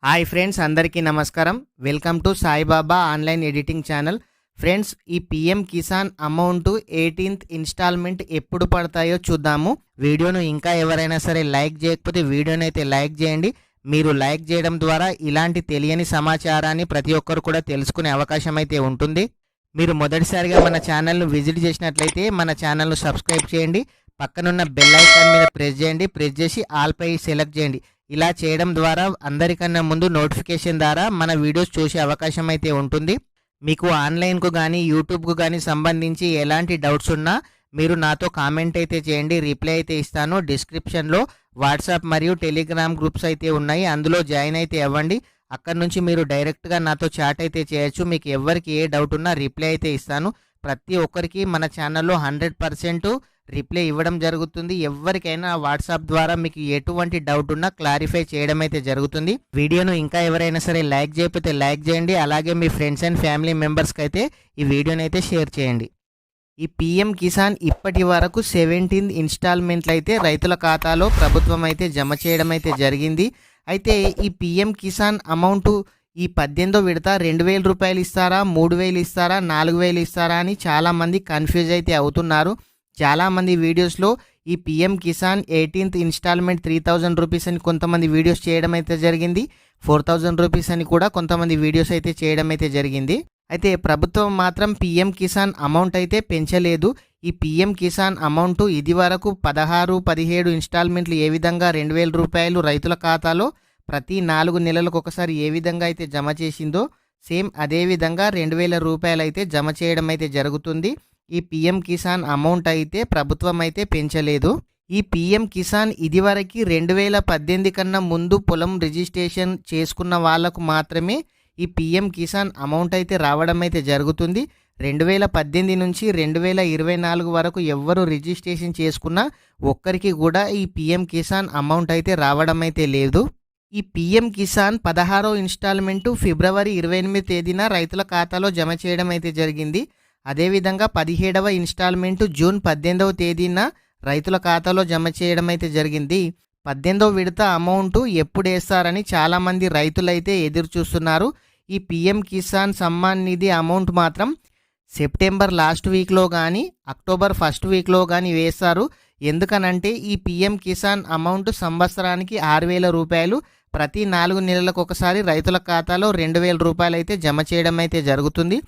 Hi friends, అందరికీ నమస్కారం. Welcome to Saibaba online editing channel. Friends, ఈ PM Kisan amount 18th instalment ఎప్పుడు పడతాయో చూద్దాము. వీడియోను ఇంకా ఎవరైనా సరే లైక్ చేయకపోతే వీడియోని అయితే లైక్ చేయండి. మీరు లైక్ చేయడం ద్వారా ఇలాంటి తెలియని సమాచారాన్ని ప్రతి ఒక్కరు కూడా తెలుసుకునే అవకాశం అయితే ఉంటుంది. మీరు మొదటిసారిగా మన ఛానల్ను విజిట్ చేసినట్లయితే మన ఛానల్ను సబ్స్క్రైబ్ చేయండి. పక్కనున్న బెల్ ఐకాన్ మీద ప్రెస్ చేయండి. ప్రెస్ చేసి ఆల్ పై సెలెక్ట్ చేయండి. ఇలా చేయడం ద్వారా అందరికన్నా ముందు నోటిఫికేషన్ ద్వారా మన వీడియోస్ చూసే అవకాశం అయితే ఉంటుంది. మీకు ఆన్లైన్కు కానీ యూట్యూబ్కు కానీ సంబంధించి ఎలాంటి డౌట్స్ ఉన్నా మీరు నాతో కామెంట్ అయితే చేయండి. రిప్లై అయితే ఇస్తాను. డిస్క్రిప్షన్లో వాట్సాప్ మరియు టెలిగ్రామ్ గ్రూప్స్ అయితే ఉన్నాయి. అందులో జాయిన్ అయితే అవ్వండి. అక్కడ నుంచి మీరు డైరెక్ట్గా నాతో చాట్ అయితే చేయొచ్చు. మీకు ఎవరికి ఏ డౌట్ ఉన్నా రిప్లై అయితే ఇస్తాను. ప్రతి ఒక్కరికి మన ఛానల్లో 100% రిప్లై ఇవ్వడం జరుగుతుంది. ఎవరికైనా వాట్సాప్ ద్వారా మీకు ఎటువంటి డౌట్ ఉన్నా క్లారిఫై చేయడం అయితే జరుగుతుంది. వీడియోను ఇంకా ఎవరైనా సరే లైక్ చేయకపోతే లైక్ చేయండి. అలాగే మీ ఫ్రెండ్స్ అండ్ ఫ్యామిలీ మెంబర్స్కి అయితే ఈ వీడియోని అయితే షేర్ చేయండి. ఈ పిఎం కిసాన్ ఇప్పటి వరకు 17 ఇన్స్టాల్మెంట్లు అయితే రైతుల ఖాతాలో ప్రభుత్వం అయితే జమ చేయడం అయితే జరిగింది. అయితే ఈ పిఎం కిసాన్ అమౌంట్ ఈ 18వ విడత 2,000 రూపాయలు ఇస్తారా, 3,000 ఇస్తారా, 4,000 ఇస్తారా అని చాలామంది కన్ఫ్యూజ్ అయితే అవుతున్నారు. చాలామంది వీడియోస్లో ఈ PM Kisan 18th instalment 3,000 rupees అని కొంతమంది వీడియోస్ చేయడం అయితే జరిగింది. 4,000 రూపీస్ అని కూడా కొంతమంది వీడియోస్ అయితే చేయడం అయితే జరిగింది. అయితే ప్రభుత్వం మాత్రం పిఎం కిసాన్ అమౌంట్ అయితే పెంచలేదు. ఈ పిఎం కిసాన్ అమౌంట్ ఇది వరకు 16, 17 ఇన్స్టాల్మెంట్లు ఏ విధంగా 2,000 రూపాయలు రైతుల ఖాతాలో ప్రతి 4 నెలలకు ఒకసారి ఏ విధంగా అయితే జమ చేసిందో సేమ్ అదే విధంగా 2,000 రూపాయలు అయితే జమ చేయడం అయితే జరుగుతుంది. ఈ పిఎం కిసాన్ అమౌంట్ అయితే ప్రభుత్వం అయితే పెంచలేదు. ఈ పిఎం కిసాన్ ఇదివరకు 2018 కన్నా ముందు పొలం రిజిస్ట్రేషన్ చేసుకున్న వాళ్లకు మాత్రమే ఈ పిఎం కిసాన్ అమౌంట్ అయితే రావడం అయితే జరుగుతుంది. 2018 నుంచి 2024 వరకు ఎవ్వరు రిజిస్ట్రేషన్ చేసుకున్నా ఒక్కరికి కూడా ఈ పిఎం కిసాన్ అమౌంట్ అయితే రావడం అయితే లేదు. ఈ పిఎం కిసాన్ 16వ ఇన్స్టాల్మెంటు ఫిబ్రవరి 28 తేదీన రైతుల ఖాతాలో జమ చేయడం అయితే జరిగింది. అదేవిధంగా 17వ ఇన్స్టాల్మెంటు జూన్ 18వ తేదీన రైతుల ఖాతాలో జమ చేయడం అయితే జరిగింది. 18వ విడత అమౌంట్ ఎప్పుడు వేస్తారని చాలామంది రైతులైతే ఎదురు చూస్తున్నారు. ఈ పిఎం కిసాన్ సమ్మాన్ నిధి అమౌంట్ మాత్రం సెప్టెంబర్ లాస్ట్ వీక్లో కానీ అక్టోబర్ ఫస్ట్ వీక్లో కానీ వేస్తారు. ఎందుకనంటే ఈ పిఎం కిసాన్ అమౌంట్ సంవత్సరానికి 6,000 రూపాయలు ప్రతి 4 నెలలకు ఒకసారి రైతుల ఖాతాలో 2,000 రూపాయలు అయితే జమ చేయడం అయితే జరుగుతుంది.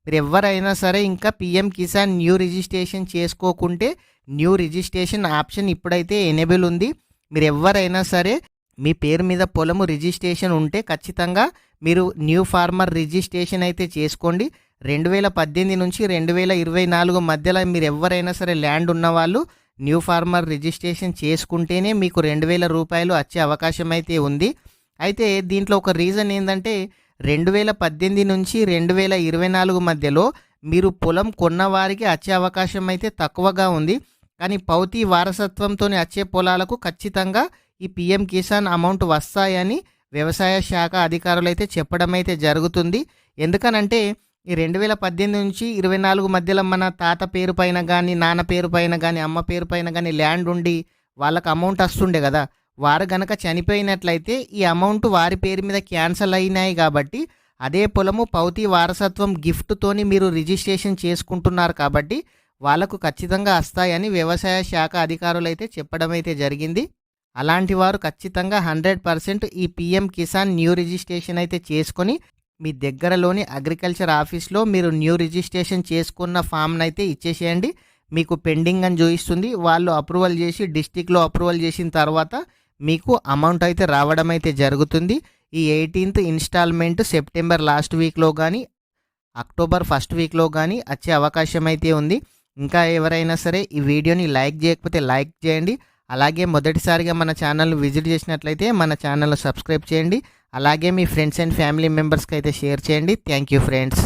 మీరు ఎవరైనా సరే ఇంకా పిఎం కిసాన్ న్యూ రిజిస్ట్రేషన్ చేసుకోకుంటే న్యూ రిజిస్ట్రేషన్ ఆప్షన్ ఇప్పుడైతే ఎనేబుల్ ఉంది. మీరు ఎవరైనా సరే మీ పేరు మీద పొలము రిజిస్ట్రేషన్ ఉంటే ఖచ్చితంగా మీరు న్యూ ఫార్మర్ రిజిస్ట్రేషన్ అయితే చేసుకోండి. 2018 నుంచి 2024 మధ్యలో మీరు ఎవరైనా సరే ల్యాండ్ ఉన్నవాళ్ళు న్యూ ఫార్మర్ రిజిస్ట్రేషన్ చేసుకుంటేనే మీకు 2,000 రూపాయలు వచ్చే అవకాశం అయితే ఉంది. అయితే దీంట్లో ఒక రీజన్ ఏంటంటే 2018 నుంచి 2024 మధ్యలో మీరు పొలం కొన్న వారికి వచ్చే అవకాశం అయితే తక్కువగా ఉంది. కానీ పౌతి వారసత్వంతో వచ్చే పొలాలకు ఖచ్చితంగా ఈ పిఎం కిసాన్ అమౌంట్ వస్తాయని వ్యవసాయ శాఖ అధికారులు అయితే చెప్పడం అయితే జరుగుతుంది. ఎందుకనంటే ఈ 2018 నుంచి 24 మధ్యలో మన తాత పేరు పైన కానీ, నాన్న పేరు పైన కానీ, అమ్మ పేరు పైన కానీ ల్యాండ్ ఉండి వాళ్ళకి అమౌంట్ వస్తుండే కదా. వారు గనక చనిపోయినట్లయితే ఈ అమౌంట్ వారి పేరు మీద క్యాన్సల్ అయినాయి. కాబట్టి అదే పొలము పౌతి వారసత్వం గిఫ్ట్తోని మీరు రిజిస్ట్రేషన్ చేసుకుంటున్నారు కాబట్టి వాళ్ళకు ఖచ్చితంగా వస్తాయని వ్యవసాయ శాఖ అధికారులు అయితే చెప్పడం అయితే జరిగింది. అలాంటి వారు ఖచ్చితంగా 100% ఈ పిఎం కిసాన్ న్యూ రిజిస్ట్రేషన్ అయితే చేసుకొని మీ దగ్గరలోని అగ్రికల్చర్ ఆఫీస్లో మీరు న్యూ రిజిస్ట్రేషన్ చేసుకున్న ఫామ్ని అయితే ఇచ్చేసేయండి. మీకు పెండింగ్ అని చూపిస్తుంది. వాళ్ళు అప్రూవల్ చేసి డిస్టిక్లో అప్రూవల్ చేసిన తర్వాత మీకు అమౌంట్ అయితే రావడం అయితే జరుగుతుంది. ఈ 18th ఇన్స్టాల్మెంట్ సెప్టెంబర్ లాస్ట్ వీక్లో కానీ అక్టోబర్ ఫస్ట్ వీక్లో కానీ వచ్చే అవకాశం అయితే ఉంది. ఇంకా ఎవరైనా సరే ఈ వీడియోని లైక్ చేయకపోతే లైక్ చేయండి. అలాగే మొదటిసారిగా మన ఛానల్ని విజిట్ చేసినట్లయితే మన ఛానల్ని సబ్స్క్రైబ్ చేయండి. అలాగే మీ ఫ్రెండ్స్ అండ్ ఫ్యామిలీ మెంబర్స్కి అయితే షేర్ చేయండి. Thank you friends.